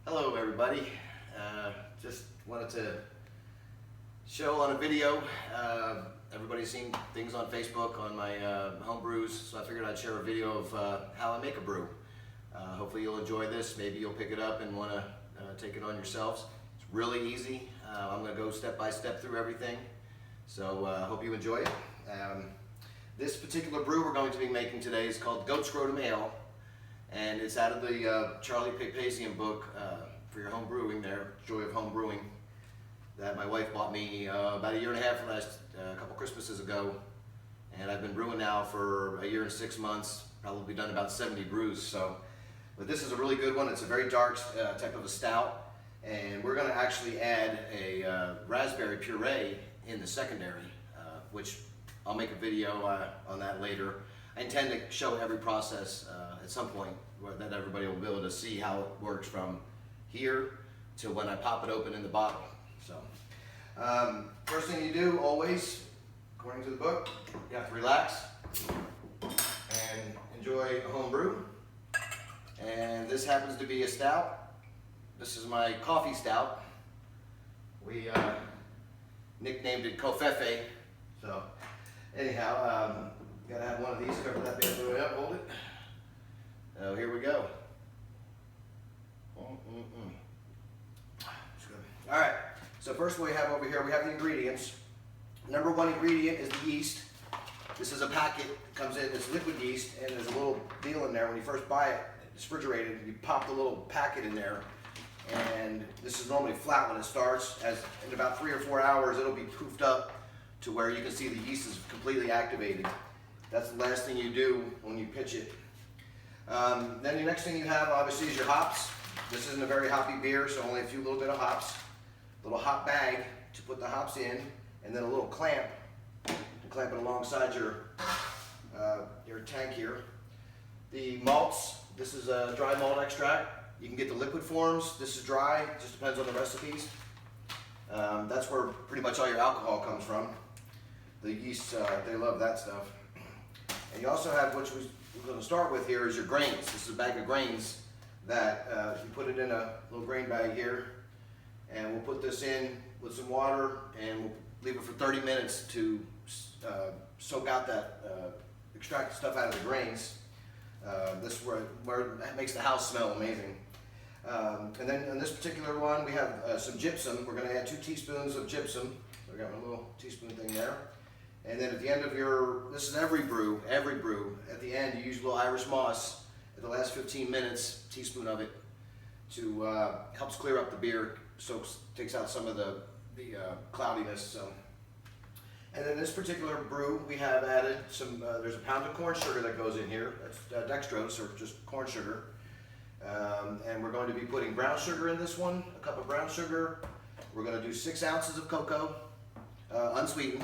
Hello everybody. Just wanted to show on a video. Everybody's seen things on Facebook on my home brews, so I figured I'd share a video of how I make a brew. Hopefully you'll enjoy this. Maybe you'll pick it up and want to take it on yourselves. It's really easy. I'm going to go step by step through everything, so hope you enjoy it. This particular brew we're going to be making today is called Goat Scrotum Ale, and it's out of the Charlie Papazian book for your home brewing there, Joy of Home Brewing, that my wife bought me about a year and a half a couple Christmases ago, and I've been brewing now for a year and 6 months, probably done about 70 brews. But this is a really good one. It's a very dark type of a stout, and we're going to actually add a raspberry puree in the secondary, which I'll make a video on that later. I intend to show every process at some point that everybody will be able to see how it works from here to when I pop it open in the bottle. So, first thing you do always, according to the book, you have to relax and enjoy a home brew. And this happens to be a stout. This is my coffee stout. We nicknamed it Covfefe. So, anyhow, gotta have one of these, cover that bad boy up, hold it. Oh, here we go. All right, so first we have over here, we have the ingredients. Number one ingredient is the yeast. This is a packet, comes in, it's liquid yeast, and there's a little deal in there. When you first buy it, it's refrigerated, you pop the little packet in there, and this is normally flat when it starts. As in about 3 or 4 hours, it'll be poofed up to where you can see the yeast is completely activated. That's the last thing you do when you pitch it. Then the next thing you have, obviously, is your hops. This isn't a very hoppy beer, so only a few little bit of hops. A little hop bag to put the hops in, and then a little clamp to clamp it alongside your tank here. The malts, this is a dry malt extract. You can get the liquid forms. This is dry, it just depends on the recipes. That's where pretty much all your alcohol comes from. The yeast, they love that stuff. And you also have, which we're going to start with here, is your grains. This is a bag of grains that you put it in a little grain bag here, and we'll put this in with some water, and we'll leave it for 30 minutes to soak out that, extract the stuff out of the grains. This is where it makes the house smell amazing. And then in this particular one, we have some gypsum. We're going to add 2 teaspoons of gypsum. So I got my little teaspoon thing there. And then at the end of this is every brew, at the end you use a little Irish moss at the last 15 minutes, a teaspoon of it, to helps clear up the beer, takes out some of the cloudiness. So. And then this particular brew, we have added some, there's a pound of corn sugar that goes in here. That's dextrose, or just corn sugar. And we're going to be putting brown sugar in this one, a cup of brown sugar. We're going to do 6 ounces of cocoa, unsweetened.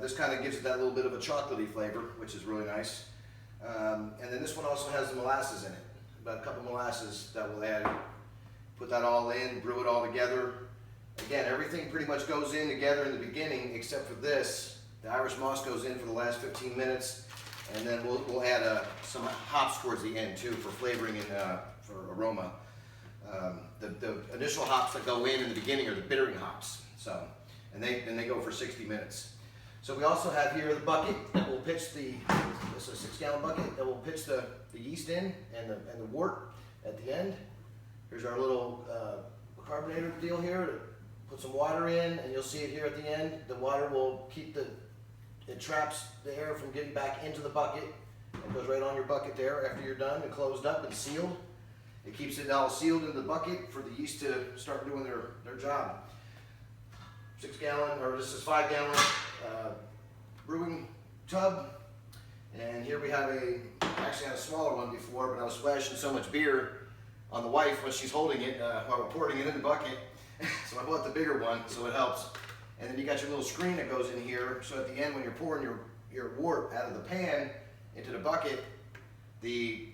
This kind of gives it that little bit of a chocolatey flavor, which is really nice. And then this one also has the molasses in it, about a cup of molasses that we'll add. Put that all in, brew it all together. Again, everything pretty much goes in together in the beginning, except for this. The Irish moss goes in for the last 15 minutes, and then we'll add some hops towards the end too for flavoring and for aroma. The initial hops that go in the beginning are the bittering hops. So, and they go for 60 minutes. So we also have here the bucket that will pitch this is a 6-gallon bucket that will pitch the yeast in and the wort at the end. Here's our little carbonator deal here. Put some water in, and you'll see it here at the end. The water will keep it traps the air from getting back into the bucket. It goes right on your bucket there after you're done and closed up and sealed. It keeps it all sealed in the bucket for the yeast to start doing their job. 6-gallon, or this is 5-gallon brewing tub. And here we have actually had a smaller one before, but I was splashing so much beer on the wife when she's holding it while we're pouring it in the bucket. So I bought the bigger one, so it helps. And then you got your little screen that goes in here, so at the end when you're pouring your wort out of the pan into the bucket, the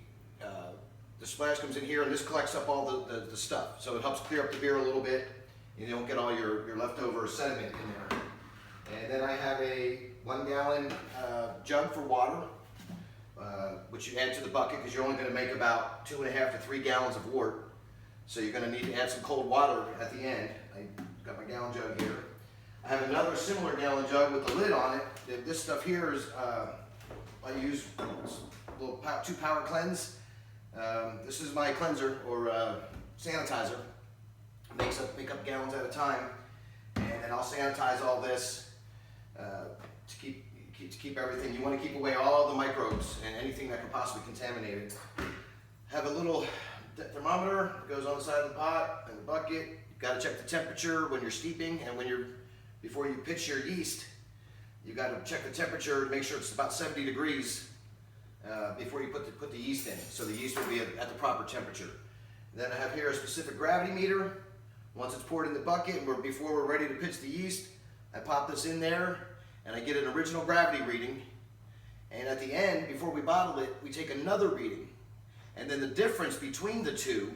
splash comes in here, and this collects up all the stuff. So it helps clear up the beer a little bit. You don't get all your leftover sediment in there. And then I have a 1-gallon jug for water, which you add to the bucket because you're only going to make about 2.5 to 3 gallons of wort. So you're going to need to add some cold water at the end. I got my gallon jug here. I have another similar gallon jug with the lid on it. This stuff here is, I use a little 2 power cleanse. This is my cleanser or sanitizer. Make up gallons at a time, and then I'll sanitize all this to keep everything. You want to keep away all the microbes and anything that can possibly contaminate it. Have a little thermometer that goes on the side of the pot and the bucket. You've got to check the temperature when you're steeping, and before you pitch your yeast, you got to check the temperature to make sure it's about 70 degrees before you put the yeast in. So the yeast will be at the proper temperature. Then I have here a specific gravity meter. Once it's poured in the bucket and before we're ready to pitch the yeast, I pop this in there and I get an original gravity reading. And at the end, before we bottle it, we take another reading. And then the difference between the two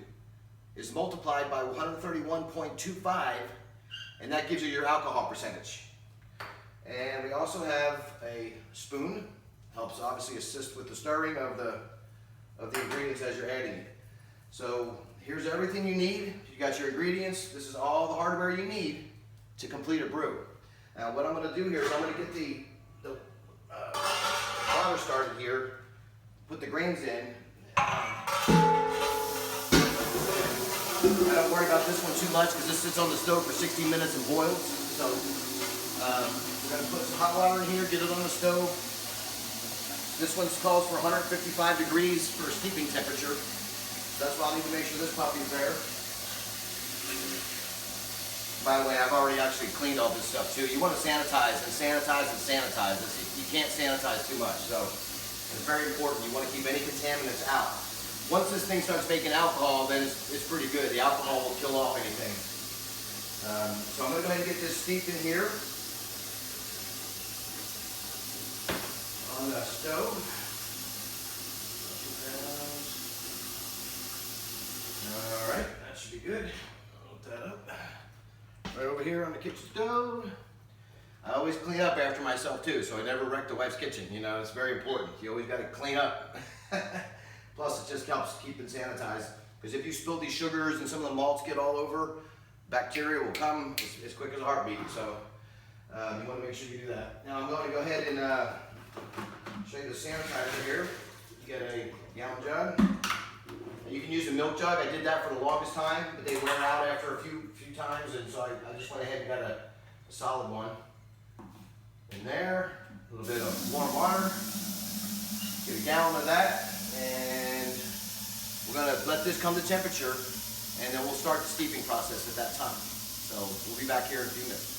is multiplied by 131.25, and that gives you your alcohol percentage. And we also have a spoon. Helps obviously assist with the stirring of the ingredients as you're adding it. So here's everything you need. You got your ingredients. This is all the hardware you need to complete a brew. Now what I'm going to do here is I'm going to get the water started here, put the grains in. I don't worry about this one too much because this sits on the stove for 60 minutes and boils. So we're going to put some hot water in here, get it on the stove. This one calls for 155 degrees for steeping temperature. That's why I need to make sure this puppy's there. By the way, I've already actually cleaned all this stuff too. You want to sanitize and sanitize and sanitize. You can't sanitize too much, so it's very important. You want to keep any contaminants out. Once this thing starts making alcohol, then it's pretty good. The alcohol will kill off anything. So I'm going to go ahead and get this steeped in here on the stove. Alright, that should be good. Look that up. Right over here on the kitchen stove. I always clean up after myself too, so I never wreck the wife's kitchen. You know, it's very important. You always got to clean up. Plus, it just helps keep it sanitized. Because if you spill these sugars and some of the malts get all over, bacteria will come as quick as a heartbeat. So you want to make sure you do that. Now I'm going to go ahead and show you the sanitizer here. You get a gallon jug. You can use a milk jug. I did that for the longest time, but they wear out after a few times, and so I just went ahead and got a solid one. In there, a little bit of warm water. Get a gallon of that, and we're gonna let this come to temperature, and then we'll start the steeping process at that time. So we'll be back here in a few minutes.